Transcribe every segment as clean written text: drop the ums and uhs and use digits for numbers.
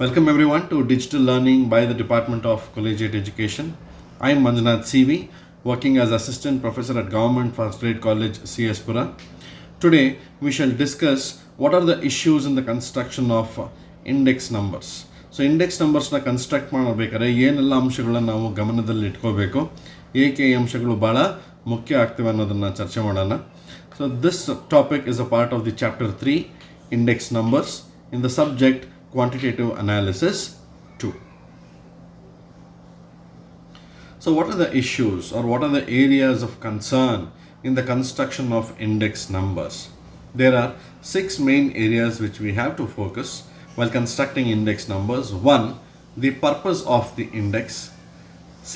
Welcome everyone to Digital Learning by the Department of Collegiate Education. I am Manjunath CV, working as Assistant Professor at Government First Grade College, CS Pura. Today, we shall discuss what are the issues in the construction of index numbers. So, index numbers na construct ಮಾಡಬೇಕಾದ್ರೆ ಏನೆಲ್ಲ ಅಂಶಗಳನ್ನು ನಾವು ಗಮನದಲ್ಲಿ ಇಟ್ಕೋಬೇಕು, ಏಕೆ ಈ ಅಂಶಗಳು ಬಹಳ ಮುಖ್ಯ ಆಗ್ತವೆ ಅನ್ನೋದನ್ನ ಚರ್ಚೆ ಮಾಡೋಣ. So, this topic is a part of the chapter 3, index numbers, in the subject quantitative analysis 2. So what are the issues or what are the areas of concern in the construction of index numbers? There are 6 main areas which we have to focus while constructing index numbers. 1, the purpose of the index.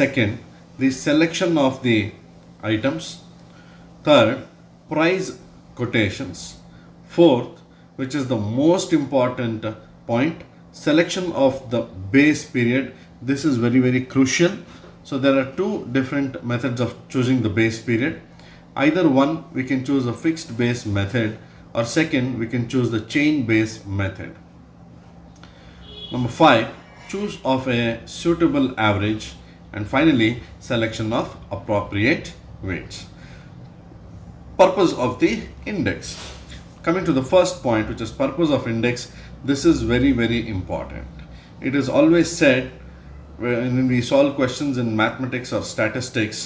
Second, the selection of the items. Third, price quotations. Fourth, which is the most important point, selection of the base period. This is very crucial. So there are two different methods of choosing the base period. Either one, we can choose a fixed base method, or second, we can choose the chain base method. Number 5, choose of a suitable average, and finally selection of appropriate weights. Purpose of the index. Coming to the first point, which is purpose of index, this is very important. It is always said when we solve questions in mathematics or statistics,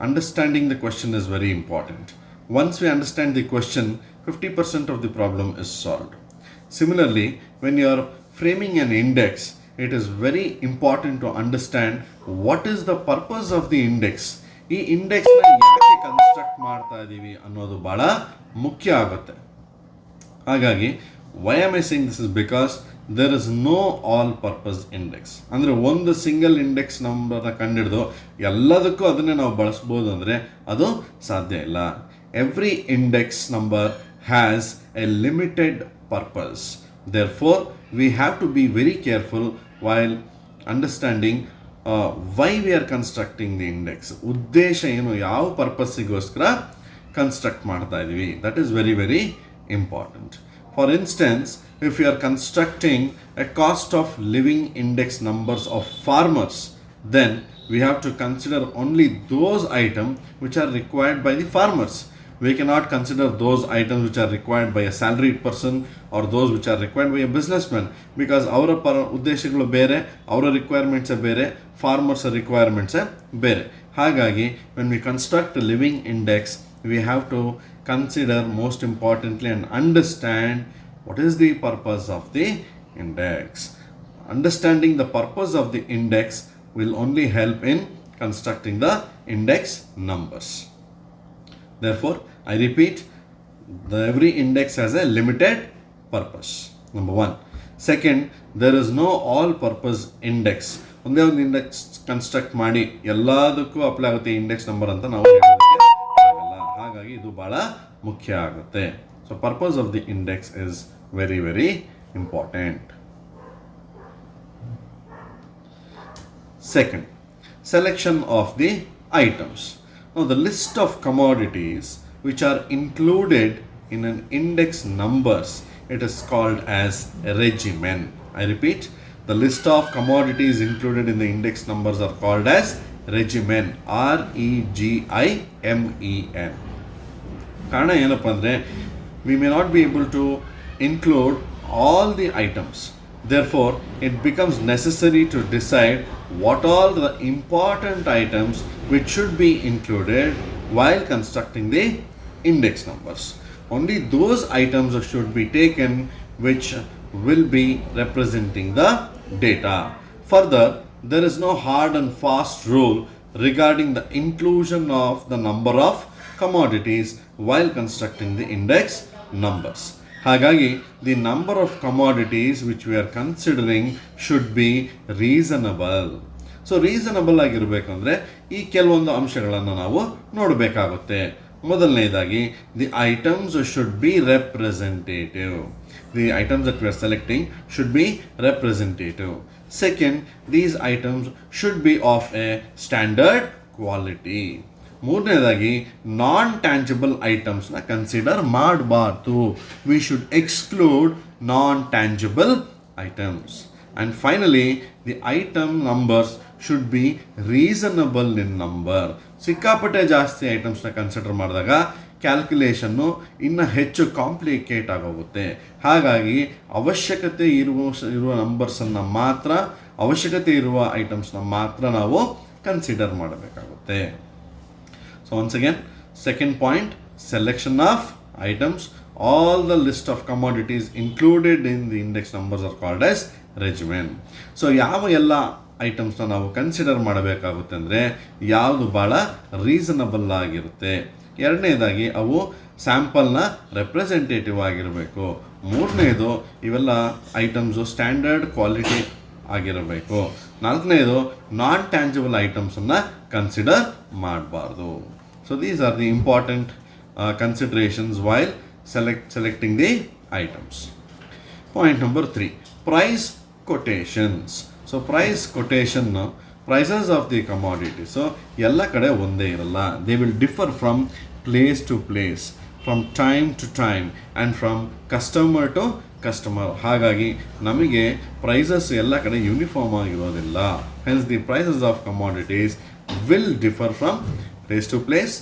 understanding the question is very important. Once we understand the question, 50% of the problem is solved. Similarly, when you are framing an index, it is very important to understand what is the purpose of the index. ಈ index ನ ಯಾಕೆ construct ಮಾಡ್ತಾ ಇದೀವಿ ಅನ್ನೋದು ಬಹಳ ಮುಖ್ಯ ಆಗುತ್ತೆ. ಹಾಗಾಗಿ why am I saying this is because there is no all purpose index. ಅಂದರೆ ಒಂದು ಸಿಂಗಲ್ ಇಂಡೆಕ್ಸ್ ನಂಬರ್ನ ಕಂಡಿಡಿದು ಎಲ್ಲದಕ್ಕೂ ಅದನ್ನೇ ನಾವು ಬಳಸ್ಬೋದು ಅಂದರೆ ಅದು ಸಾಧ್ಯ ಇಲ್ಲ. Every index number has A limited purpose. Therefore, we have to be very careful while understanding why we are constructing the index. ಉದ್ದೇಶ ಏನು, ಯಾವ ಪರ್ಪಸ್ಸಿಗೋಸ್ಕರ ಕನ್ಸ್ಟ್ರಕ್ಟ್ ಮಾಡ್ತಾ ಇದೀವಿ, that is very important. For instance, if you are constructing a cost of living index numbers of farmers, then we have to consider only those items which are required by the farmers. We cannot consider those items which are required by a salaried person or those which are required by a businessman, because our ಉದ್ದೇಶಗಳು ಬೇರೆ, ಅವರ requirements ಬೇರೆ, farmers requirements ಬೇರೆ. ಹಾಗಾಗಿ when we construct a living index, we have to consider most importantly and understand what is the purpose of the index. Understanding the purpose of the index will only help in constructing the index numbers. Therefore, I repeat, every index has a limited purpose. Number 1. Second, there is no all purpose index. ಒಂದೇ ಒಂದು index construct ಮಾಡಿ ಎಲ್ಲದಕ್ಕೂ apply ಆಗುತ್ತೆ index number ಅಂತ ನಾವು ಹೇಳೋದಕ್ಕೆ ಆಗಲ್ಲ. ಹಾಗಾಗಿ ಇದು ಬಹಳ ಮುಖ್ಯ ಆಗುತ್ತೆ. So purpose of the index is very important. Second, selection of the items. Now the list of commodities which are included in an index numbers, it is called as a regimen. I repeat, the list of commodities included in the index numbers are called as regimen. REGIMEN. ಕಾರಣ ಏನಪ್ಪ ಅಂದರೆ, we may not be able to include all the items. Therefore, it becomes necessary to decide what all the important items which should be included while constructing the index numbers. Only those items should be taken which will be representing the data. Further, there is no hard and fast rule regarding the inclusion of the number of commodities while constructing the index numbers. ಹಾಗಾಗಿ the number of commodities which we are considering should be reasonable. So reasonable ಆಗಿರಬೇಕಂದ್ರೆ ಈ ಕೆಲವೊಂದು ಅಂಶಗಳನ್ನು ನಾವು ನೋಡಬೇಕಾಗುತ್ತೆ. ಮೊದಲನೇದಾಗಿ, the items should be representative. The items that we are selecting should be representative. Second, these items should be of a standard quality. ಮೂರನೇದಾಗಿ, ನಾನ್ tangible ಐಟಮ್ಸ್ನ consider ಮಾಡಬಾರ್ದು. We should exclude non tangible items. And finally, the item numbers should be reasonable in number. ಸಿಕ್ಕಾಪಟ್ಟೆ ಜಾಸ್ತಿ ಐಟಮ್ಸ್ನ consider ಮಾಡಿದಾಗ calculation ಇನ್ನು ಹೆಚ್ಚು complicate ಆಗೋಗುತ್ತೆ. ಹಾಗಾಗಿ ಅವಶ್ಯಕತೆ ಇರುವ ನಂಬರ್ಸನ್ನು ಮಾತ್ರ, ಅವಶ್ಯಕತೆ ಇರುವ ಐಟಮ್ಸ್ನ ಮಾತ್ರ ನಾವು ಕನ್ಸಿಡರ್ ಮಾಡಬೇಕಾಗುತ್ತೆ. So once again, second point, selection of items. All the list of commodities included in the index numbers are called as regimen. So ಯಾವ ಎಲ್ಲ ಐಟಮ್ಸ್ನ ನಾವು ಕನ್ಸಿಡರ್ ಮಾಡಬೇಕಾಗುತ್ತೆ ಅಂದರೆ ಯಾವುದು ಭಾಳ ರೀಸನಬಲ್ ಆಗಿರುತ್ತೆ. ಎರಡನೇದಾಗಿ ಅವು ಸ್ಯಾಂಪಲ್ನ ರೆಪ್ರೆಸೆಂಟೇಟಿವ್ ಆಗಿರಬೇಕು. ಮೂರನೇದು ಇವೆಲ್ಲ ಐಟಮ್ಸು ಸ್ಟ್ಯಾಂಡರ್ಡ್ ಕ್ವಾಲಿಟಿ ಆಗಿರಬೇಕು. ನಾಲ್ಕನೇದು ನಾನ್ ಟ್ಯಾಂಜಿಬಲ್ ಐಟಮ್ಸನ್ನು ಕನ್ಸಿಡರ್ ಮಾಡಬಾರ್ದು. So these are the important considerations while selecting the items. Point number 3, price quotations. So price quotation, prices of the commodity, so ಎಲ್ಲ ಕಡೆ ಒಂದೇ ಇರಲ್ಲ. They will differ from place to place, from time to time, and from customer to customer. ಹಾಗಾಗಿ ನಮಗೆ prices ಎಲ್ಲ ಕಡೆ uniform ಆಗಿರೋದಿಲ್ಲ. Hence the prices of commodities will differ from place to place,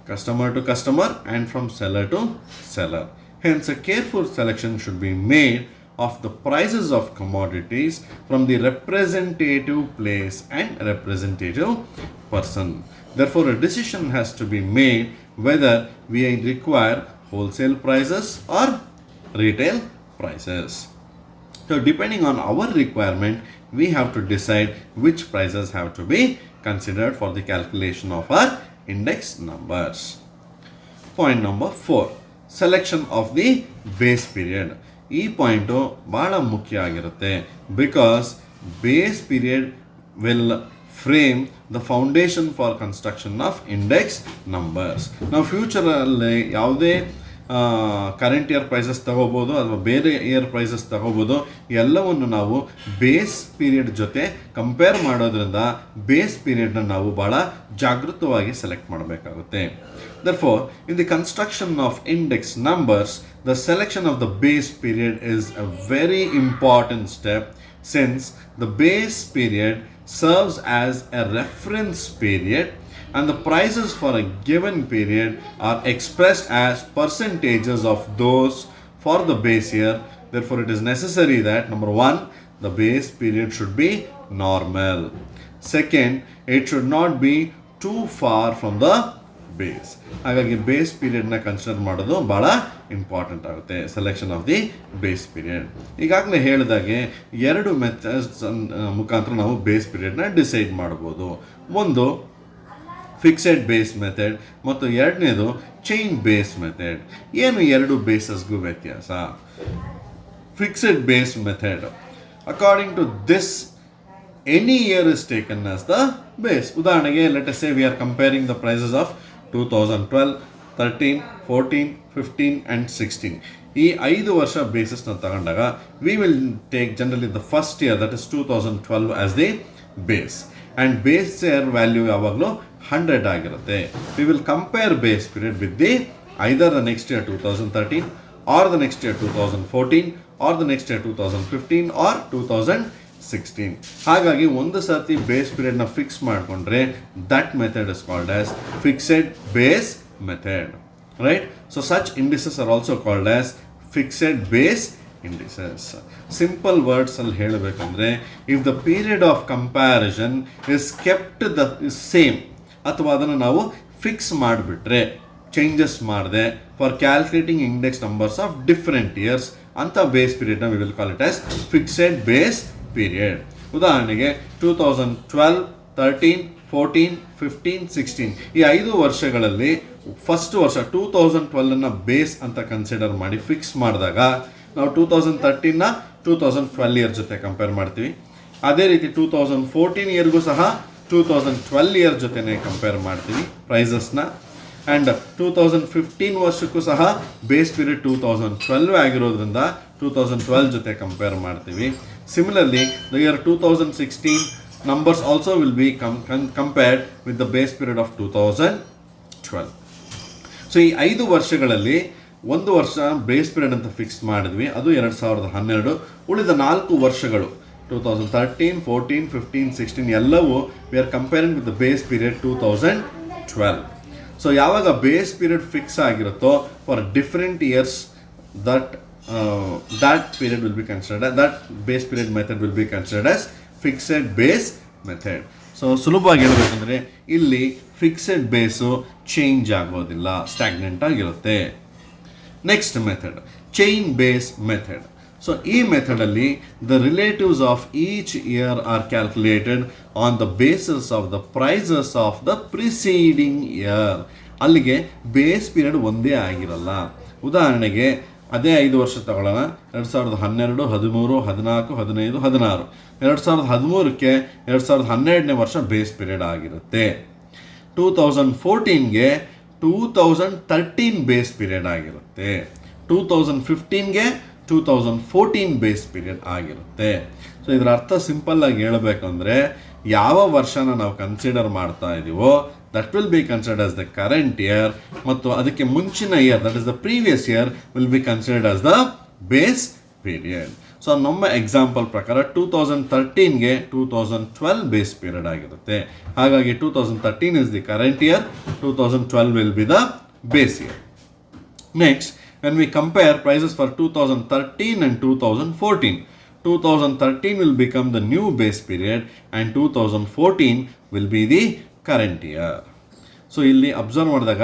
customer to customer, and from seller to seller. Hence, a careful selection should be made of the prices of commodities from the representative place and representative person. Therefore, a decision has to be made whether we require wholesale prices or retail prices. So, depending on our requirement, we have to decide which prices have to be considered for the calculation of our index numbers. Point number 4, selection of the base period. ಈ point ಭಾಳ ಮುಖ್ಯ ಆಗಿರುತ್ತೆ. Because base period will frame the foundation for construction of index numbers. ನಾವು ಫ್ಯೂಚರಲ್ಲಿ ಯಾವುದೇ current year prices ತಗೋಬೋದು ಅಥವಾ ಬೇರೆ year prices ತಗೋಬೋದು. ಎಲ್ಲವನ್ನು ನಾವು ಬೇಸ್ ಪೀರಿಯಡ್ ಜೊತೆ ಕಂಪೇರ್ ಮಾಡೋದ್ರಿಂದ ಬೇಸ್ ಪೀರಿಯಡ್ನ ನಾವು ಭಾಳ ಜಾಗೃತವಾಗಿ ಸೆಲೆಕ್ಟ್ ಮಾಡಬೇಕಾಗುತ್ತೆ. Therefore, in the construction of index numbers, the selection of the base period is a very important step, since the base period serves as a reference period and the prices for a given period are expressed as percentages of those for the base year. Therefore, it is necessary that number 1, the base period should be normal. Second, it should not be too far from the base. ಹಾಗಾಗಿ base ಪೀರಿಯಡ್ನ consider ಮಾಡೋದು ಭಾಳ important ಆಗುತ್ತೆ, selection of the base period. ಈಗಾಗಲೇ ಹೇಳಿದಾಗೆ 2 methods ಮುಖಾಂತರ ನಾವು base ಪೀರಿಯಡ್ನ decide ಮಾಡ್ಬೋದು. ಒಂದು ಫಿಕ್ಸೆಡ್ ಬೇಸ್ ಮೆಥಡ್ ಮತ್ತು ಎರಡನೇದು ಚೈನ್ ಬೇಸ್ ಮೆಥಡ್. ಏನು 2 ಬೇಸಸ್ಗೂ ವ್ಯತ್ಯಾಸ? Fixed base method, according to this any year is taken as the base. ಉದಾಹರಣೆಗೆ let us say we are comparing the prices of 2012, 13, 14, 15 and 16. ಈ 5 ವರ್ಷ ಬೇಸಿಸ್ನ ತಗೊಂಡಾಗ we will take generally the first year, that is 2012 as the base, and base year value ಯಾವಾಗಲೂ 100 ಆಗಿರುತ್ತೆ. We will compare base period with the either the next year 2013 or the next year 2014 or the next year 2015 or 2016. ಹಾಗಾಗಿ ಒಂದು ಸರ್ತಿ base ಪೀರಿಯಡ್ನ fix ಮಾಡಿಕೊಂಡ್ರೆ that method is called as fixed base method, right? So such indices are also called as fixed base indices. Simple words ಅಲ್ಲಿ ಹೇಳಬೇಕಂದ್ರೆ, if the period of comparison is kept the same, ಅಥವಾ ಅದನ್ನು ನಾವು fix ಮಾಡಿಬಿಟ್ರೆ, changes ಮಾಡಿದೆ for calculating index numbers of different years, ಅಂತ base ಪೀರಿಯಡ್ನ we will call it as fixed base period. ಉದಾಹರಣೆಗೆ 2012, 13, 14, 15, 16 ಈ 5 ವರ್ಷಗಳಲ್ಲಿ ಫಸ್ಟ್ ವರ್ಷ 2012 ಬೇಸ್ ಅಂತ ಕನ್ಸಿಡರ್ ಮಾಡಿ ಫಿಕ್ಸ್ ಮಾಡಿದಾಗ ನಾವು 2013ನ 2012 ಇಯರ್ ಜೊತೆ ಕಂಪೇರ್ ಮಾಡ್ತೀವಿ. ಅದೇ ರೀತಿ 2014 ಇಯರ್ಗೂ ಸಹ 2012 ಇಯರ್ ಜೊತೆನೇ ಕಂಪೇರ್ ಮಾಡ್ತೀವಿ ಪ್ರೈಸಸ್ನ. ಆ್ಯಂಡ್ 2015 ವರ್ಷಕ್ಕೂ ಸಹ ಬೇಸ್ ಪೀರಿಯಡ್ 2012 ಆಗಿರೋದ್ರಿಂದ 2012 ಜೊತೆ ಕಂಪೇರ್ ಮಾಡ್ತೀವಿ. Similarly, the year 2016 numbers also will be compared with the base period of 2012. So ಈ 5 ವರ್ಷಗಳಲ್ಲಿ 1 ವರ್ಷ ಬೇಸ್ ಪೀರಿಯಡ್ ಅಂತ ಫಿಕ್ಸ್ ಮಾಡಿದ್ವಿ, ಅದು 2012. ಉಳಿದ 4 ವರ್ಷಗಳು 2013, 14, 15, 16 ಎಲ್ಲವೂ we are comparing with the base period 2012. So ಯಾವಾಗ ಬೇಸ್ ಪೀರಿಯಡ್ ಫಿಕ್ಸ್ ಆಗಿರುತ್ತೋ for different years that period will be considered, that base period method will be considered as fixed base method. So ಸುಲಭವಾಗಿ ಹೇಳಬೇಕಂದ್ರೆ ಇಲ್ಲಿ fixed base change ಆಗೋದಿಲ್ಲ, stagnant ಆಗಿರುತ್ತೆ. Next method chain base method. So ಈ ಮೆಥಡಲ್ಲಿ the relatives of each year are calculated on the basis of the prices of the preceding year. ಅಲ್ಲಿಗೆ base period ಒಂದೇ ಆಗಿರಲ್ಲ. ಉದಾಹರಣೆಗೆ ಅದೇ 5 ವರ್ಷ ತಗೊಳ್ಳೋಣ. 2012, 13, 14, 15, 16. 2013ಕ್ಕೆ 2012ನೇ ವರ್ಷ ಬೇಸ್ ಪೀರಿಯಡ್ ಆಗಿರುತ್ತೆ. 2014ಗೆ 2013 ಬೇಸ್ ಪೀರಿಯಡ್ ಆಗಿರುತ್ತೆ. 2015ಗೆ 2014 ಬೇಸ್ ಪೀರಿಯಡ್ ಆಗಿರುತ್ತೆ. ಸೊ ಇದರ ಅರ್ಥ ಸಿಂಪಲ್ ಆಗಿ ಹೇಳಬೇಕಂದ್ರೆ ಯಾವ ವರ್ಷನ ನಾವು ಕನ್ಸಿಡರ್ ಮಾಡ್ತಾ ಇದ್ದೀವೋ that will be considered as the current year, ಮತ್ತು ಅದಕ್ಕೆ ಮುಂಚಿನ year that is the previous year will be considered as the base period. So ನಮ್ಮ ಎಕ್ಸಾಂಪಲ್ ಪ್ರಕಾರ 2013ಗೆ 2012 ಬೇಸ್ ಪೀರಿಯಡ್ ಆಗಿರುತ್ತೆ. ಹಾಗಾಗಿ 2013 is the current year, 2012 will be the base year. Next, when we compare prices for 2013 and 2014, 2013 will become the new base period and 2014 will be the current year. So ಇಲ್ಲಿ observe ಮಾಡಿದಾಗ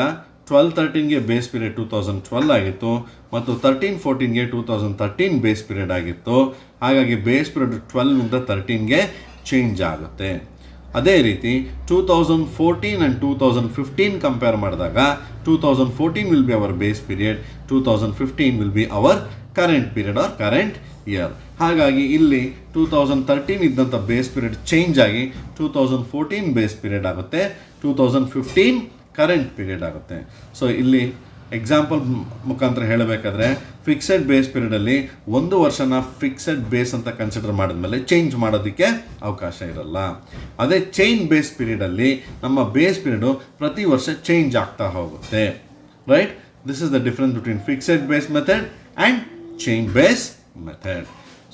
12-13ಗೆ base period 2012 ಆಗಿತ್ತು ಮತ್ತು 13-14ಗೆ 2013 base period ಆಗಿತ್ತು. ಹಾಗಾಗಿ base period 12ಇಂದ 13ಗೆ change ಆಗುತ್ತೆ. ಅದೇ ರೀತಿ 2014 and 2015 ಕಂಪೇರ್ ಮಾಡಿದಾಗ 2014 will be our base period, 2015 will be our current period or current year. ಹಾಗಾಗಿ ಇಲ್ಲಿ 2013 ಇದ್ದಂಥ ಬೇಸ್ ಪೀರಿಯಡ್ ಚೇಂಜ್ ಆಗಿ 2014 ಬೇಸ್ ಪೀರಿಯಡ್ ಆಗುತ್ತೆ, 2015 ಕರೆಂಟ್ ಪೀರಿಯಡ್ ಆಗುತ್ತೆ. ಸೊ ಇಲ್ಲಿ ಎಕ್ಸಾಂಪಲ್ ಮುಖಾಂತರ ಹೇಳಬೇಕಾದ್ರೆ ಫಿಕ್ಸೆಡ್ ಬೇಸ್ ಪೀರಿಯಡಲ್ಲಿ 1 ವರ್ಷನ ಫಿಕ್ಸೆಡ್ ಬೇಸ್ ಅಂತ ಕನ್ಸಿಡರ್ ಮಾಡಿದ್ಮೇಲೆ ಚೇಂಜ್ ಮಾಡೋದಕ್ಕೆ ಅವಕಾಶ ಇರಲ್ಲ. ಅದೇ ಚೈನ್ ಬೇಸ್ ಪೀರಿಯಡಲ್ಲಿ ನಮ್ಮ ಬೇಸ್ ಪೀರಿಯಡು ಪ್ರತಿ ವರ್ಷ ಚೇಂಜ್ ಆಗ್ತಾ ಹೋಗುತ್ತೆ. Right, this is the difference between fixed base method and chain base method.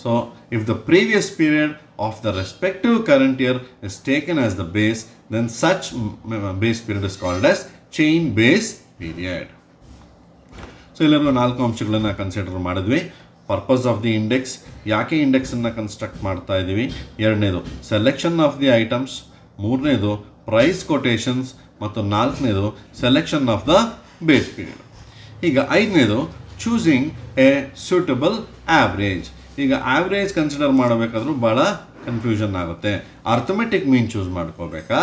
So if the previous period of the respective current year is taken as the base, then such base period is called as chain base period. So ಇಲ್ಲೆಲ್ಲ 4 ಅಂಶಗಳನ್ನು consider ಮಾಡಿದ್ವಿ. Purpose of the index, ಯಾಕೆ ಇಂಡೆಕ್ಸನ್ನು construct ಮಾಡ್ತಾ ಇದ್ದೀವಿ. 2ನೇದು selection of the items, 3ನೇದು price quotations, ಮತ್ತು 4ನೇದು selection of the base period. ಈಗ 5ನೇದು ಚೂಸಿಂಗ್ ಎ ಸೂಟಬಲ್ ಆವ್ರೇಜ್. ಈಗ ಆವ್ರೇಜ್ ಕನ್ಸಿಡರ್ ಮಾಡಬೇಕಾದ್ರೂ ಭಾಳ ಕನ್ಫ್ಯೂಷನ್ ಆಗುತ್ತೆ. ಅರ್ಥಮೆಟಿಕ್ ಮೀನ್ ಚೂಸ್ ಮಾಡ್ಕೋಬೇಕಾ,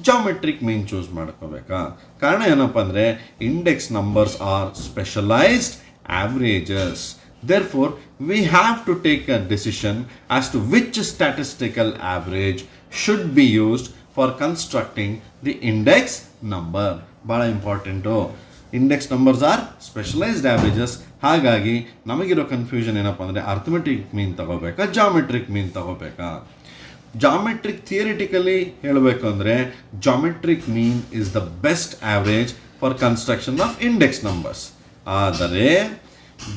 ಜಾಮೆಟ್ರಿಕ್ ಮೀನ್ ಚೂಸ್ ಮಾಡ್ಕೋಬೇಕಾ? ಕಾರಣ ಏನಪ್ಪ ಅಂದರೆ index numbers are specialized averages. Therefore, we have to take a decision as to which statistical average should be used for constructing the index number. ಭಾಳ important. Index numbers are specialized ಆವ್ರೇಜಸ್. ಹಾಗಾಗಿ ನಮಗಿರೋ confusion ಏನಪ್ಪ ಅಂದರೆ arithmetic mean ತಗೋಬೇಕಾ, geometric ಮೀನ್ ತಗೋಬೇಕಾ? Geometric theoretically ಹೇಳಬೇಕು ಅಂದರೆ geometric mean is the best average for construction of index numbers. ಆದರೆ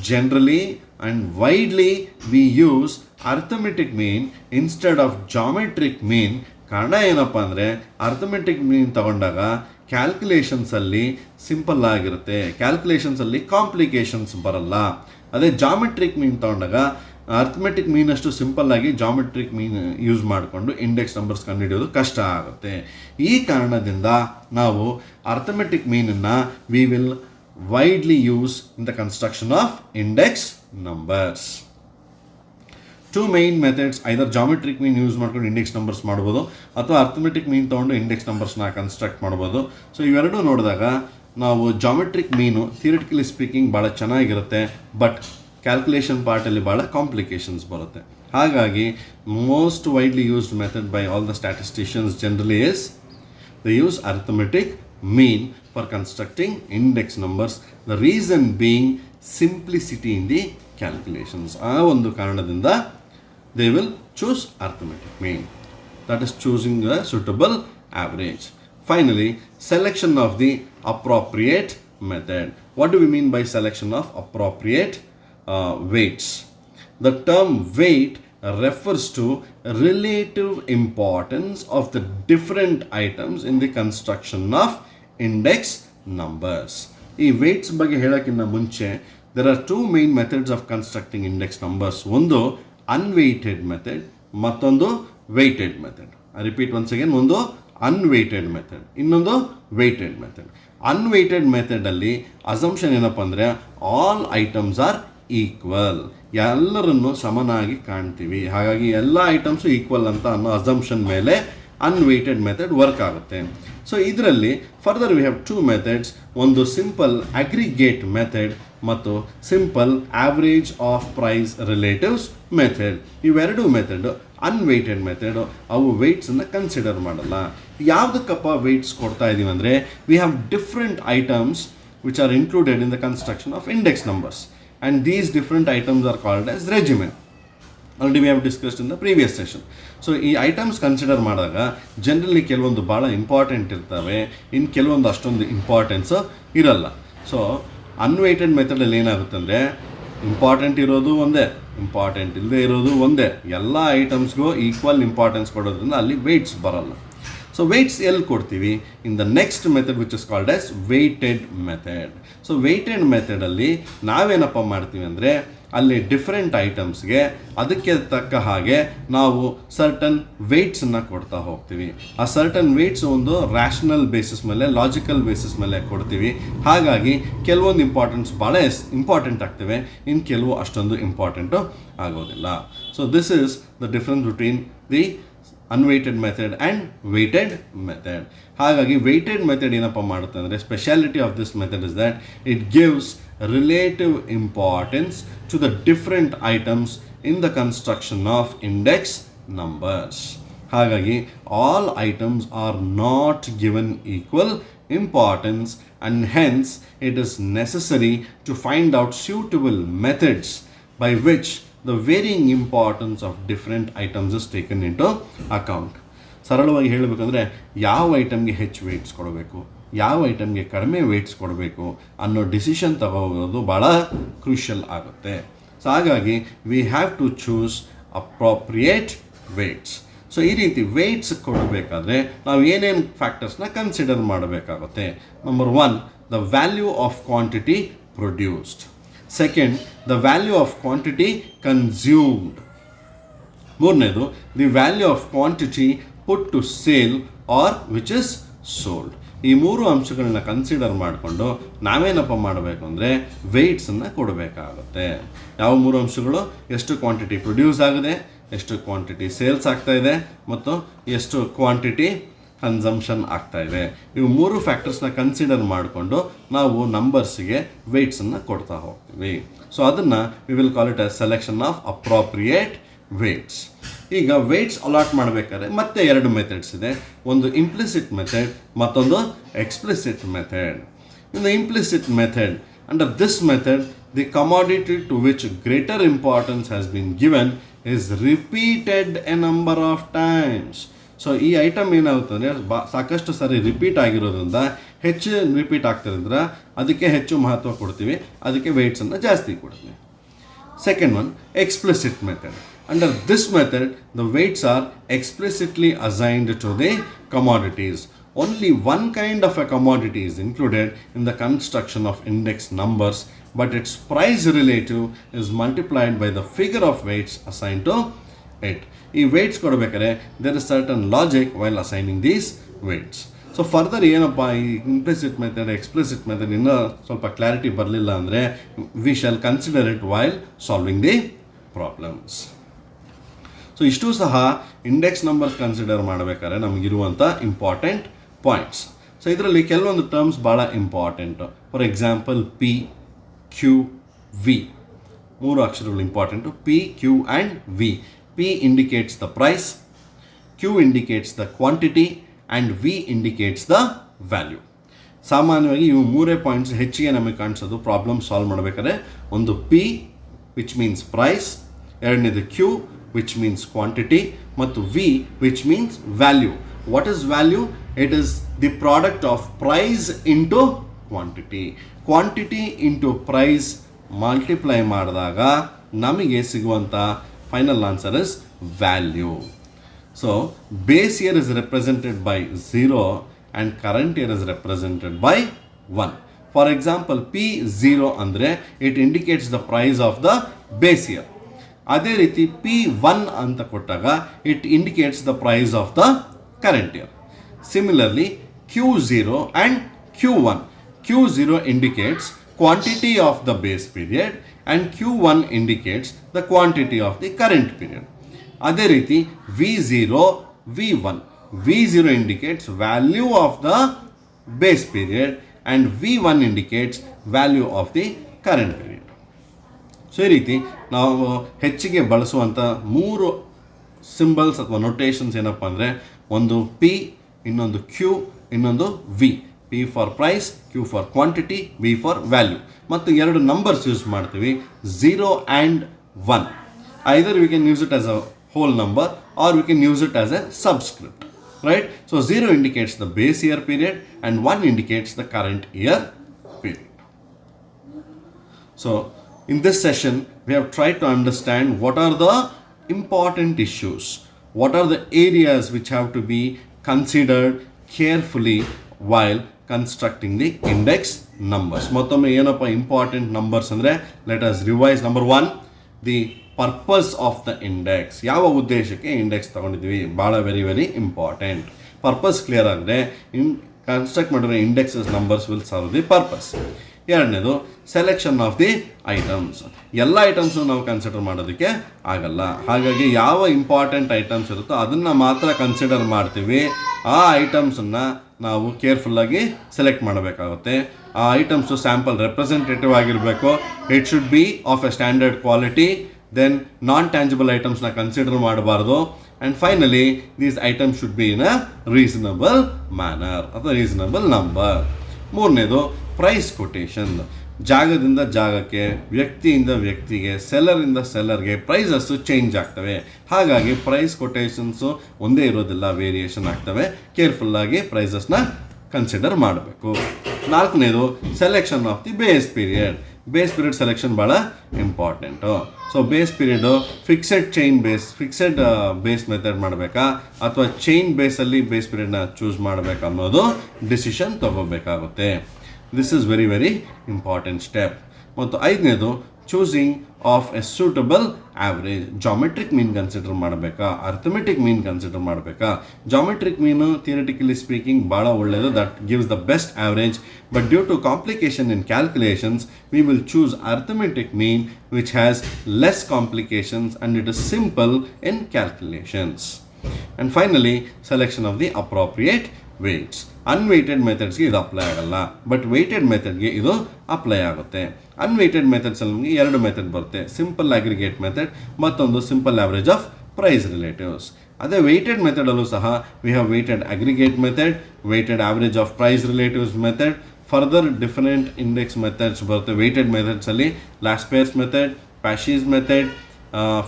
generally and widely we use arithmetic mean instead of geometric mean. ಕಾರಣ ಏನಪ್ಪ ಅಂದರೆ ಅರ್ಥಮೆಟಿಕ್ ಮೀನ್ ತಗೊಂಡಾಗ ಕ್ಯಾಲ್ಕುಲೇಷನ್ಸಲ್ಲಿ ಸಿಂಪಲ್ ಆಗಿರುತ್ತೆ, ಕ್ಯಾಲ್ಕುಲೇಷನ್ಸಲ್ಲಿ ಕಾಂಪ್ಲಿಕೇಶನ್ಸ್ ಬರಲ್ಲ. ಅದೇ ಜಾಮೆಟ್ರಿಕ್ ಮೀನ್ ತಗೊಂಡಾಗ ಅರ್ಥಮೆಟಿಕ್ ಮೀನಷ್ಟು ಸಿಂಪಲ್ ಆಗಿ ಜಾಮೆಟ್ರಿಕ್ ಮೀನ್ ಯೂಸ್ ಮಾಡಿಕೊಂಡು ಇಂಡೆಕ್ಸ್ ನಂಬರ್ಸ್ ಕಂಡುಹಿಡಿಯೋದು ಕಷ್ಟ ಆಗುತ್ತೆ. ಈ ಕಾರಣದಿಂದ ನಾವು ಅರ್ಥಮೆಟಿಕ್ ಮೀನನ್ನು we will widely used in the construction of index numbers. 2 main methods, either geometric mean use ಮಾಡ್ಕೊಂಡು ಇಂಡೆಕ್ಸ್ ನಂಬರ್ಸ್ ಮಾಡ್ಬೋದು ಅಥವಾ ಅರ್ಥಮೆಟಿಕ್ ಮೀನ್ ತೊಗೊಂಡು ಇಂಡೆಕ್ಸ್ ನಂಬರ್ಸ್ನ ಕನ್ಸ್ಟ್ರಕ್ಟ್ ಮಾಡ್ಬೋದು. ಸೊ ಇವೆರಡೂ ನೋಡಿದಾಗ ನಾವು ಜಾಮೆಟ್ರಿಕ್ ಮೀನು ಥಿಯರಿಟಿಕಲಿ ಸ್ಪೀಕಿಂಗ್ ಭಾಳ ಚೆನ್ನಾಗಿರುತ್ತೆ, ಬಟ್ ಕ್ಯಾಲ್ಕುಲೇಷನ್ ಪಾರ್ಟಲ್ಲಿ ಭಾಳ ಕಾಂಪ್ಲಿಕೇಶನ್ಸ್ ಬರುತ್ತೆ. ಹಾಗಾಗಿ most widely used method by all the statisticians generally is they use arithmetic mean for constructing index numbers. The reason being simplicity in the calculations. ಆ ಒಂದು ಕಾರಣದಿಂದ they will choose arithmetic mean, that is choosing a suitable average. Finally, selection of the appropriate method. What do we mean by selection of appropriate weights? The term weight refers to relative importance of the different items in the construction of index numbers. ಈ weights ಬಗ್ಗೆ ಹೇಳೋಕ್ಕಿಂತ ಮುಂಚೆ there are two main methods of constructing index numbers. ಒಂದು unweighted method, ಮತ್ತೊಂದು weighted method. I repeat once again, ಒಂದು unweighted method, ಇನ್ನೊಂದು weighted method. Unweighted method ಅಲ್ಲಿ assumption ಏನಪ್ಪ ಅಂದರೆ ಆಲ್ ಐಟಮ್ಸ್ ಆರ್ ಈಕ್ವಲ್, ಎಲ್ಲರನ್ನು ಸಮನಾಗಿ ಕಾಣ್ತೀವಿ, ಹಾಗಾಗಿ ಎಲ್ಲ ಐಟಮ್ಸು ಈಕ್ವಲ್ ಅಂತ ಅನ್ನೋ ಅಸಂಪ್ಷನ್ ಮೇಲೆ ಅನ್ವೇಟೆಡ್ ಮೆಥಡ್ ವರ್ಕ್ ಆಗುತ್ತೆ. ಸೊ ಇದರಲ್ಲಿ further we have two methods, ಒಂದು ಸಿಂಪಲ್ ಅಗ್ರಿಗೇಟ್ ಮೆಥಡ್ ಮತ್ತು simple average of price relatives method. ಇವೆರಡು ಮೆಥಡ್ ಅನ್ವೇಟೆಡ್ ಮೆಥಡ್, ಅವು ವೆಯ್ಟ್ಸನ್ನು ಕನ್ಸಿಡರ್ ಮಾಡಲ್ಲ. ಯಾವುದಕ್ಕಪ್ಪ ವೆಯ್ಟ್ಸ್ ಕೊಡ್ತಾ ಇದ್ದೀವಿ ಅಂದರೆ we have different items which are included in the construction of index numbers and these different items are called as regimen. Already we have discussed in the previous session. So ಈ items consider ಮಾಡಿದಾಗ generally ಕೆಲವೊಂದು ಭಾಳ important ಇರ್ತವೆ, ಇನ್ನು ಕೆಲವೊಂದು ಅಷ್ಟೊಂದು importance ಇರಲ್ಲ. So unweighted ಮೆಥಡಲ್ಲಿ ಏನಾಗುತ್ತೆ ಅಂದರೆ ಇಂಪಾರ್ಟೆಂಟ್ ಇರೋದು ಒಂದೇ, ಇಂಪಾರ್ಟೆಂಟ್ ಇಲ್ಲದೆ ಇರೋದು ಒಂದೇ, ಎಲ್ಲ ಐಟಮ್ಸ್ಗೂ ಈಕ್ವಲ್ ಇಂಪಾರ್ಟೆನ್ಸ್ ಕೊಡೋದ್ರಿಂದ ಅಲ್ಲಿ ವೆಯ್ಟ್ಸ್ ಬರಲ್ಲ. ಸೊ ವೆಯ್ಟ್ಸ್ ಎಲ್ಲಿ ಕೊಡ್ತೀವಿ? In the next method which is called as weighted method. So weighted ಮೆಥಡಲ್ಲಿ ನಾವೇನಪ್ಪ ಮಾಡ್ತೀವಿ ಅಂದರೆ ಅಲ್ಲಿ ಡಿಫ್ರೆಂಟ್ ಐಟಮ್ಸ್ಗೆ ಅದಕ್ಕೆ ತಕ್ಕ ಹಾಗೆ ನಾವು ಸರ್ಟನ್ ವೆಯ್ಟ್ಸನ್ನು ಕೊಡ್ತಾ ಹೋಗ್ತೀವಿ. ಆ ಸರ್ಟನ್ ವೆಯ್ಟ್ಸ್ ಒಂದು ರ್ಯಾಷನಲ್ ಬೇಸಿಸ್ ಮೇಲೆ, ಲಾಜಿಕಲ್ ಬೇಸಿಸ್ ಮೇಲೆ ಕೊಡ್ತೀವಿ. ಹಾಗಾಗಿ ಕೆಲವೊಂದು ಭಾಳ ಇಂಪಾರ್ಟೆಂಟ್ ಆಗ್ತವೆ, ಇನ್ನು ಕೆಲವು ಅಷ್ಟೊಂದು ಇಂಪಾರ್ಟೆಂಟು ಆಗೋದಿಲ್ಲ. So this is the difference between the unweighted method and weighted method. ಹಾಗಾಗಿ ವೇಟೆಡ್ ಮೆಥಡ್ ಏನಪ್ಪ ಮಾಡುತ್ತೆ ಅಂದರೆ speciality of this method is that it gives relative importance to the different items in the construction of index numbers. ಹಾಗಾಗಿ all items are not given equal importance and hence it is necessary to find out suitable methods by which the varying importance of different items is taken into account. ಸರಳವಾಗಿ ಹೇಳಬೇಕಂದ್ರೆ ಯಾವ ಐಟಮ್ಗೆ ಹೆಚ್ಚು weights ಕೊಡಬೇಕು, ಯಾವ ಐಟಮ್ಗೆ ಕಡಿಮೆ weights ಕೊಡಬೇಕು ಅನ್ನೋ decision ತಗೋದು ಭಾಳ ಕ್ರೂಷಿಯಲ್ ಆಗುತ್ತೆ. ಸೊ ಹಾಗಾಗಿ we have to choose appropriate weights. So ಈ ರೀತಿ ವೆಯ್ಟ್ಸ್ ಕೊಡಬೇಕಾದ್ರೆ ನಾವು ಏನೇನು ಫ್ಯಾಕ್ಟರ್ಸ್ನ ಕನ್ಸಿಡರ್ ಮಾಡಬೇಕಾಗುತ್ತೆ? Number 1, the value of quantity produced. Second, the value of quantity consumed. ಮೂರನೇದು, the value of quantity put to sale or which is sold. ಈ ಮೂರು ಅಂಶಗಳನ್ನ ಕನ್ಸಿಡರ್ ಮಾಡಿಕೊಂಡು ನಾವೇನಪ್ಪ ಮಾಡಬೇಕು ಅಂದರೆ ವೆಯ್ಟ್ಸನ್ನು ಕೊಡಬೇಕಾಗುತ್ತೆ. ಯಾವ ಮೂರು ಅಂಶಗಳು? ಎಷ್ಟು ಕ್ವಾಂಟಿಟಿ ಪ್ರೊಡ್ಯೂಸ್ ಆಗಿದೆ, ಎಷ್ಟು ಕ್ವಾಂಟಿಟಿ ಸೇಲ್ಸ್ ಆಗ್ತಾ ಇದೆ, ಮತ್ತು ಎಷ್ಟು ಕ್ವಾಂಟಿಟಿ ಕನ್ಸಂಪ್ಷನ್ ಆಗ್ತಾ ಇದೆ. ಇವು ಮೂರು ಫ್ಯಾಕ್ಟರ್ಸ್ನ ಕನ್ಸಿಡರ್ ಮಾಡಿಕೊಂಡು ನಾವು ನಂಬರ್ಸಿಗೆ ವೆಯ್ಟ್ಸನ್ನು ಕೊಡ್ತಾ ಹೋಗ್ತೀವಿ. ಸೊ ಅದನ್ನು we will call it as selection of appropriate weights. ಈಗ ವೆಯ್ಟ್ಸ್ ಅಲಾಟ್ ಮಾಡಬೇಕಾದ್ರೆ ಮತ್ತೆ ಎರಡು ಮೆಥಡ್ಸ್ ಇದೆ, ಒಂದು ಇಂಪ್ಲಿಸಿಟ್ ಮೆಥಡ್, ಮತ್ತೊಂದು explicit method. In the implicit method, under this method the commodity to which greater importance has been given is repeated a number of times. So ಈ item ಏನಾಗುತ್ತೆ ಅಂದರೆ ಸಾಕಷ್ಟು ಸಾರಿ ರಿಪೀಟ್ ಆಗಿರೋದ್ರಿಂದ, ಹೆಚ್ಚು ರಿಪೀಟ್ ಆಗ್ತಿರೋದ್ರಿಂದ ಅದಕ್ಕೆ ಹೆಚ್ಚು ಮಹತ್ವ ಕೊಡ್ತೀವಿ, ಅದಕ್ಕೆ ವೆಯ್ಟ್ಸನ್ನು ಜಾಸ್ತಿ ಕೊಡ್ತೀವಿ. Second one, explicit method. Under this method the weights are explicitly assigned to the commodities. Only one kind of a commodity is included in the construction of index numbers, but its price relative is multiplied by the figure of weights assigned to it. ಈ weights ಕೊಡಬೇಕಾದ್ರೆ there is certain logic while assigning these weights. So further ಏನಪ್ಪ ಈ implicit method, explicit method ಇನ್ನೂ ಸ್ವಲ್ಪ clarity ಬರಲಿಲ್ಲ ಅಂದರೆ we shall consider it while solving the problems. So ಇಷ್ಟು ಸಹ ಇಂಡೆಕ್ಸ್ ನಂಬರ್ಸ್ ಕನ್ಸಿಡರ್ ಮಾಡಬೇಕಾದ್ರೆ ನಮಗಿರುವಂಥ ಇಂಪಾರ್ಟೆಂಟ್ ಪಾಯಿಂಟ್ಸ್. ಸೊ ಇದರಲ್ಲಿ ಕೆಲವೊಂದು ಟರ್ಮ್ಸ್ ಭಾಳ important. For example P, Q, V, ಮೂರು ಅಕ್ಷರಗಳು important. P, Q and V. P indicates the price, Q indicates the quantity and V indicates the value. ಸಾಮಾನ್ಯವಾಗಿ ಇವು ಮೂರೇ points ಹೆಚ್ಚಿಗೆ ನಮಗೆ ಕಾಣಿಸೋದು ಪ್ರಾಬ್ಲಮ್ ಸಾಲ್ವ್ ಮಾಡಬೇಕಾದ್ರೆ. ಒಂದು P ವಿಚ್ ಮೀನ್ಸ್ ಪ್ರೈಸ್, ಎರಡನೇದು Q ವಿಚ್ ಮೀನ್ಸ್ ಕ್ವಾಂಟಿಟಿ, ಮತ್ತು V which means value. What is value? It is the product of price into quantity. Quantity into price multiply ಮಾಡಿದಾಗ ನಮಗೆ ಸಿಗುವಂಥ final answer is value. So base year is represented by 0 and current year is represented by 1. For example, P0 andre it indicates the price of the base year. ಅದೇ ರೀತಿ P1 ಅಂತ ಕೊಟ್ಟಾಗ it indicates the price of the current year. Similarly, Q0 and Q1. Q0 indicates quantity of the base period and Q1 indicates the quantity of the current period. ಅದೇ ರೀತಿ V0, V1. V0 indicates value of the base period and V1 indicates value of the current period. So ಈ ರೀತಿ ನಾವು ಹೆಚ್ಚಿಗೆ ಬಳಸುವಂಥ 3 symbols ಅಥವಾ notations ಏನಪ್ಪ ಅಂದರೆ ಒಂದು P, ಇನ್ನೊಂದು Q, ಇನ್ನೊಂದು V. P for price, Q for quantity, V for value. ಮತ್ತು 2 ನಂಬರ್ಸ್ ಯೂಸ್ ಮಾಡ್ತೀವಿ, 0 and 1. Either we can use it as a whole number or we can use it as a subscript, right? So 0 indicates the base year period and 1 indicates the current year period. So in this session we have tried to understand what are the important issues, what are the areas which have to be considered carefully while constructing the index numbers. ಮತ್ತೊಮ್ಮೆ ಏನಪ್ಪ important numbers ಅಂದರೆ let us revise. Number 1, the purpose of the index. ಯಾವ ಉದ್ದೇಶಕ್ಕೆ index ತಗೊಂಡಿದ್ವಿ, ಭಾಳ very important. Purpose clear ಆದರೆ construct ಮಾಡಿರೋ indexes numbers will serve the purpose. ಎರಡನೇದು selection of the items. ಎಲ್ಲ ಐಟಮ್ಸ್ನು ನಾವು ಕನ್ಸಿಡರ್ ಮಾಡೋದಕ್ಕೆ ಆಗಲ್ಲ, ಹಾಗಾಗಿ ಯಾವ ಇಂಪಾರ್ಟೆಂಟ್ ಐಟಮ್ಸ್ ಇರುತ್ತೋ ಅದನ್ನು ಮಾತ್ರ ಕನ್ಸಿಡರ್ ಮಾಡ್ತೀವಿ. ಆ ಐಟಮ್ಸನ್ನು ನಾವು ಕೇರ್ಫುಲ್ಲಾಗಿ ಸೆಲೆಕ್ಟ್ ಮಾಡಬೇಕಾಗುತ್ತೆ. ಆ ಐಟಮ್ಸು ಸ್ಯಾಂಪಲ್ ರೆಪ್ರೆಸೆಂಟೇಟಿವ್ ಆಗಿರಬೇಕು. It should be of a standard quality. Then non tangible ಐಟಮ್ಸ್ನ ಕನ್ಸಿಡರ್ ಮಾಡಬಾರ್ದು. And finally these items should be in a reasonable manner ಅಥವಾ ರೀಸನಬಲ್ ನಂಬರ್. ಮೂರನೇದು ಪ್ರೈಸ್ ಕೊಟೇಷನ್. ಜಾಗದಿಂದ ಜಾಗಕ್ಕೆ, ವ್ಯಕ್ತಿಯಿಂದ ವ್ಯಕ್ತಿಗೆ, ಸೆಲ್ಲರಿಂದ ಸೆಲ್ಲರ್ಗೆ ಪ್ರೈಸಸ್ಸು ಚೇಂಜ್ ಆಗ್ತವೆ. ಹಾಗಾಗಿ ಪ್ರೈಸ್ ಕೊಟೇಷನ್ಸು ಒಂದೇ ಇರೋದಿಲ್ಲ, ವೇರಿಯೇಷನ್ ಆಗ್ತವೆ. ಕೇರ್ಫುಲ್ಲಾಗಿ ಪ್ರೈಸಸ್ನ ಕನ್ಸಿಡರ್ ಮಾಡಬೇಕು. ನಾಲ್ಕನೇದು selection of the base period. Base period selection ಭಾಳ important. So base period fixed base method ಮಾಡಬೇಕಾ ಅಥವಾ ಚೈನ್ ಬೇಸಲ್ಲಿ ಬೇಸ್ ಪೀರಿಯಡ್ನ ಚೂಸ್ ಮಾಡಬೇಕಾ ಅನ್ನೋದು ಡಿಸಿಷನ್ ತಗೋಬೇಕಾಗುತ್ತೆ. This is very important step. ಮತ್ತು ಐದನೇದು choosing of a suitable average. Geometric mean consider ಮಾಡಬೇಕಾ, ಅರ್ಥಮೆಟಿಕ್ ಮೀನ್ ಕನ್ಸಿಡರ್ ಮಾಡಬೇಕಾ? ಜಾಮೆಟ್ರಿಕ್ ಮೀನು ಥಿಯರಿಟಿಕಲಿ ಸ್ಪೀಕಿಂಗ್ ಭಾಳ ಒಳ್ಳೆಯದು, that gives the best average. But due to complication in calculations we will choose arithmetic mean which has less complications and it is simple in calculations. And finally selection of the appropriate weights. Unweighted ಮೆಥಡ್ಸ್ಗೆ ಇದು apply ಆಗಲ್ಲ, but weighted ಮೆಥಡ್ಗೆ ಇದು apply ಆಗುತ್ತೆ. Unweighted ಮೆಥಡ್ಸಲ್ಲಿ ನಮಗೆ 2 method ಬರುತ್ತೆ, simple aggregate method ಮತ್ತೊಂದು simple average of price relatives. ಅದೇ weighted ಮೆಥಡಲ್ಲೂ ಸಹ we have weighted aggregate method, weighted average of price relatives method, further different index methods ಬರುತ್ತೆ. ವೇಟೆಡ್ ಮೆಥಡ್ಸಲ್ಲಿ Laspeyres method, Paasche's method,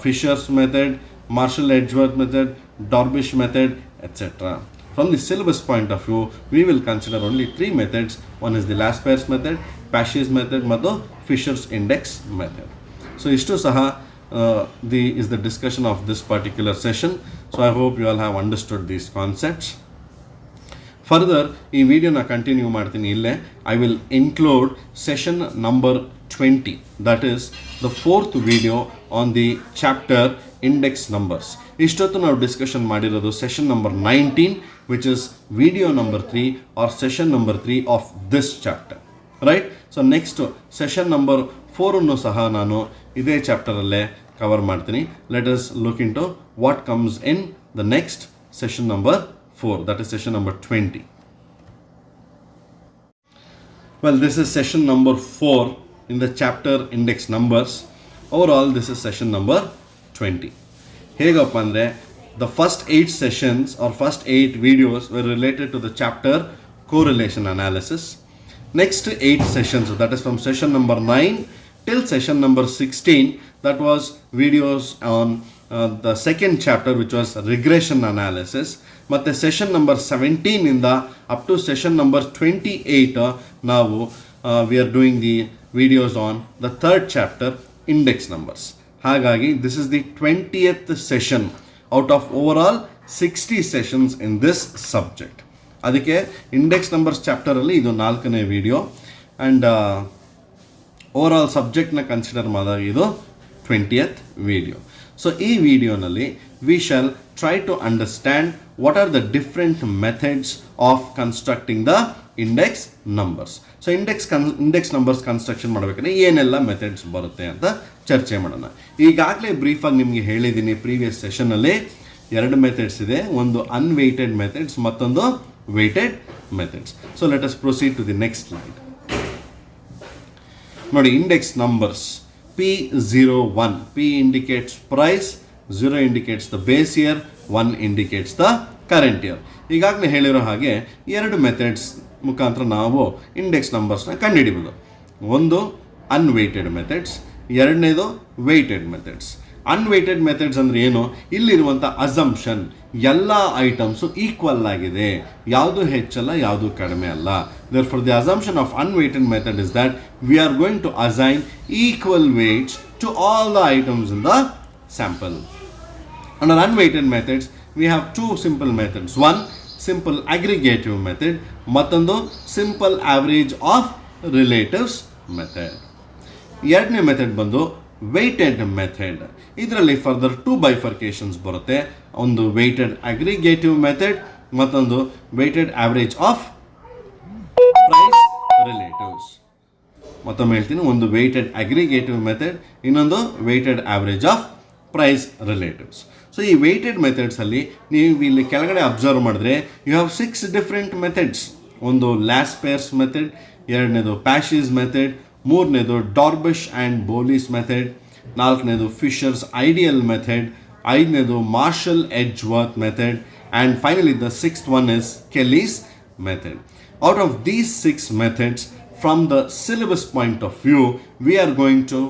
Fisher's method, Marshall Edgeworth method, Dorbish method, etc. From the syllabus point of view, we will consider only 3 methods. One is the Laspers method, Pashy's method, ಮತ್ತು Fisher's index method. So ಇಷ್ಟು ಸಹ is the discussion of this particular session. So I hope you all have understood these concepts. Further ಈ ವಿಡಿಯೋನ continue ಮಾಡ್ತೀನಿ ಇಲ್ಲೇ. I will include session number 20, that is the 4th video on the chapter index numbers. ಇಷ್ಟೊತ್ತು ನಾವು discussion ಮಾಡಿರೋದು session number 19, which is video number 3 or session number 3 of this chapter, right? So next session number 4 ಸಹ ನಾನು ಇದೇ ಚಾಪ್ಟರಲ್ಲೇ cover ಮಾಡ್ತೀನಿ. Let us look into what comes in the next session number 4, that is session number 20. Well, this is session number 4 in the chapter index numbers. Overall, this is session number 20. Hegappa andre the first 8 sessions or first 8 videos were related to the chapter correlation analysis. Next 8 sessions, that is from session number 9 till session number 16, that was videos on the second chapter, which was regression analysis. But the session number 17 ಇಂದ up to session number 28 ನಾವು we are doing the videos on the third chapter index numbers. ಹಾಗಾಗಿ this is the 20th session out of over all 60 sessions in this subject. ಅದಕ್ಕೆ index numbers ಚಾಪ್ಟರಲ್ಲಿ ಇದು 4ನೇ video and over all ಸಬ್ಜೆಕ್ಟ್ನ consider ಮಾಡಿದಾಗ ಇದು 20th video. So ಈ ವಿಡಿಯೋನಲ್ಲಿ we shall try to understand what are the different methods of constructing the index numbers. So index numbers construction ಮಾಡಬೇಕಾದ್ರೆ ಏನೆಲ್ಲ ಮೆಥಡ್ಸ್ ಬರುತ್ತೆ ಅಂತ ಚರ್ಚೆ ಮಾಡೋಣ. ಈಗಾಗಲೇ ಬ್ರೀಫಾಗಿ ನಿಮಗೆ ಹೇಳಿದ್ದೀನಿ ಪ್ರೀವಿಯಸ್ ಸೆಷನಲ್ಲಿ 2 ಮೆಥಡ್ಸ್ ಇದೆ, ಒಂದು ಅನ್ವೈಟೆಡ್ ಮೆಥಡ್ಸ್, ಮತ್ತೊಂದು weighted methods. So let us proceed to the next slide. ನೋಡಿ, index numbers P01, P indicates price, 0 indicates the base year, 1 indicates the current year. ಈಗಾಗಲೇ ಹೇಳಿರೋ ಹಾಗೆ 2 ಮೆಥಡ್ಸ್ ಮುಖಾಂತರ ನಾವು ಇಂಡೆಕ್ಸ್ ನಂಬರ್ಸ್ನ ಕಂಡುಹಿಡಿಬೋದು. ಒಂದು ಅನ್ವೈಟೆಡ್ ಮೆಥಡ್ಸ್, ಎರಡನೇದು ವೇಟೆಡ್ ಮೆಥಡ್ಸ್. ಅನ್ವೈಟೆಡ್ ಮೆಥಡ್ಸ್ ಅಂದರೆ ಏನು? ಇಲ್ಲಿರುವಂಥ ಅಸಂಪ್ಷನ್ ಎಲ್ಲ ಐಟಮ್ಸು ಈಕ್ವಲ್ ಆಗಿದೆ, ಯಾವುದು ಹೆಚ್ಚಲ್ಲ ಯಾವುದು ಕಡಿಮೆ ಅಲ್ಲ. Therefore, the assumption of unweighted method is that we are going to assign equal weights to all the items in the sample. Under unweighted methods, we have 2 simple methods. One, simple aggregative method, ಮತ್ತೊಂದು simple average of relatives method. ಎರಡನೇ method ಬಂದು weighted method. ಇದರಲ್ಲಿ further 2 bifurcations ಬರುತ್ತೆ. ಒಂದು weighted aggregative method, ಮತ್ತೊಂದು weighted average of price relatives. ಮತ್ತೊಮ್ಮೆ ಹೇಳ್ತೀನಿ, ಒಂದು ವೇಟೆಡ್ ಅಗ್ರಿಗೇಟಿವ್ ಮೆಥಡ್, ಇನ್ನೊಂದು weighted average of price relatives. So ಈ ವೇಟೆಡ್ ಮೆಥಡ್ಸಲ್ಲಿ ನೀವು ಇಲ್ಲಿ ಕೆಳಗಡೆ ಅಬ್ಸರ್ವ್ ಮಾಡಿದ್ರೆ ಯು ಹ್ಯಾವ್ 6 ಡಿಫ್ರೆಂಟ್ ಮೆಥಡ್ಸ್. ಒಂದು ಲಾಸ್ಟ್ ಪೇರ್ಸ್ ಮೆಥಡ್, ಎರಡನೇದು ಪ್ಯಾಶೀಸ್ ಮೆಥಡ್, ಮೂರನೇದು ಡಾರ್ಬಿಶ್ ಆ್ಯಂಡ್ ಬೋಲಿಸ್ ಮೆಥಡ್, ನಾಲ್ಕನೇದು ಫಿಶರ್ಸ್ ಐಡಿಯಲ್ ಮೆಥಡ್, ಐದನೇದು Marshall Edgeworth method, and finally the 6th one is Kelly's method. Out of these 6 methods, from the syllabus point of view, we are going to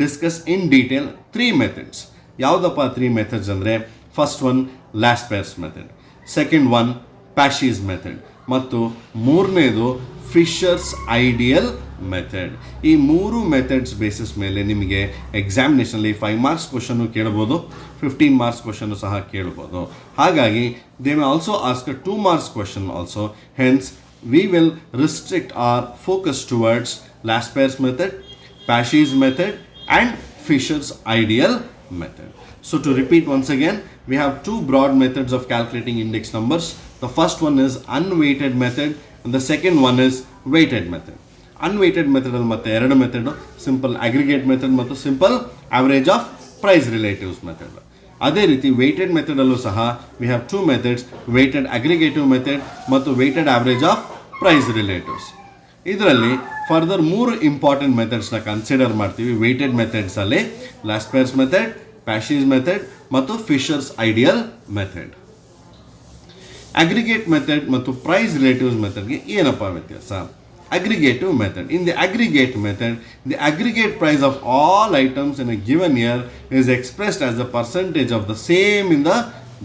discuss in detail 3 methods. ಯಾವುದಪ್ಪ 3 methods ಅಂದರೆ, first one Laspeyres method, second one Paasche's method, ಮತ್ತು ಮೂರನೇದು Fisher's ideal method. ಈ 3 methods basis ಮೇಲೆ ನಿಮಗೆ ಎಕ್ಸಾಮಿನೇಷನಲ್ಲಿ 5 marks question ಕೇಳ್ಬೋದು, 15 marks question ಸಹ ಕೇಳ್ಬೋದು. ಹಾಗಾಗಿ they may also ask 2 marks question also. Hence we will restrict our focus towards last pairs method, Pashy's method and Fisher's ideal method. So to repeat once again, we have 2 broad methods of calculating index numbers. The first one is unweighted method and the second one is weighted method. Unweighted method ಅಲ್ಲಿ ಮತ್ತೆ 2 method, simple aggregate method ಮತ್ತು simple average of price relatives method. ಅದೇ ರೀತಿ weighted ಮೆಥಡಲ್ಲೂ ಸಹ we have 2 methods, weighted aggregative method ಮತ್ತು weighted average of price relatives. ಇದರಲ್ಲಿ further 3 important ಮೆಥಡ್ಸ್ನ ಕನ್ಸಿಡರ್ ಮಾಡ್ತೀವಿ ವೇಟೆಡ್ ಮೆಥಡ್ಸಲ್ಲಿ: Laspeyres method, Paasche's method ಮತ್ತು Fisher's ideal method. Aggregate method ಮತ್ತು ಪ್ರೈಸ್ ರಿಲೇಟಿವ್ಸ್ ಮೆಥಡ್ಗೆ ಏನಪ್ಪ ವ್ಯತ್ಯಾಸ? Aggregative method. In the aggregate method, the aggregate price of all items in a given year is expressed as a percentage of the same in the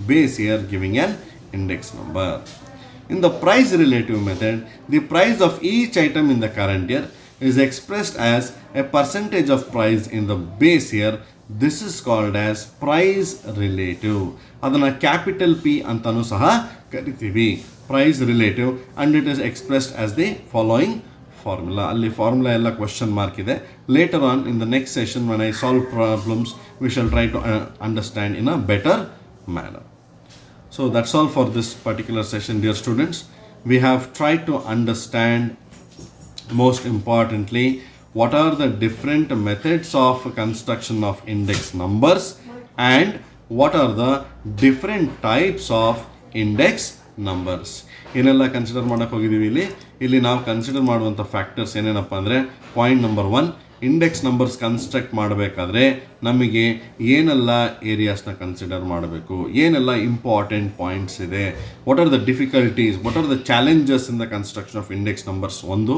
base year, giving an index number. In the price relative method, the price of each item in the current year is expressed as a percentage of price in the base year. This is called as price relative. ಅದನ್ನು capital P ಅಂತಲೂ ಸಹ ಕರಿತೀವಿ, price relative, and it is expressed as the following formula. ಅಲ್ಲಿ formula ಎಲ್ಲ question mark ಇದೆ. Later on in the next session when I solve problems we shall try to understand in a better manner. So that's all for this particular session, dear students. We have tried to understand, most importantly, what are the different methods of construction of index numbers and what are the different types of index numbers. ಏನೆಲ್ಲ consider ಮಾಡೋಕ್ಕೆ ಹೋಗಿದ್ದೀವಿ ಇಲ್ಲಿ ನಾವು consider ಮಾಡುವಂಥ factors ಏನೇನಪ್ಪ ಅಂದರೆ, point number 1, index numbers construct ಮಾಡಬೇಕಾದ್ರೆ ನಮಗೆ ಏನೆಲ್ಲ ಏರಿಯಾಸ್ನ ಕನ್ಸಿಡರ್ ಮಾಡಬೇಕು, ಏನೆಲ್ಲ ಇಂಪಾರ್ಟೆಂಟ್ ಪಾಯಿಂಟ್ಸ್ ಇದೆ, what are the difficulties, what are the challenges in the construction of index numbers ಒಂದು,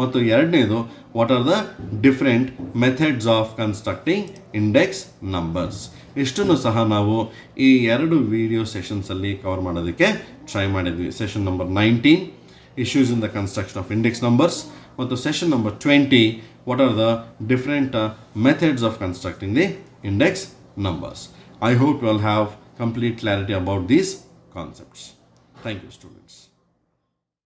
ಮತ್ತು ಎರಡನೇದು what are the different methods of constructing index numbers. ಇಷ್ಟನ್ನು ಸಹ ನಾವು ಈ 2 ವಿಡಿಯೋ ಸೆಷನ್ಸಲ್ಲಿ ಕವರ್ ಮಾಡೋದಕ್ಕೆ ಟ್ರೈ ಮಾಡಿದ್ವಿ. Session number 19 issues in the construction of index numbers, ಮತ್ತು session number 20 what are the different methods of constructing the index numbers. I hope you all have complete clarity about these concepts. Thank you, students.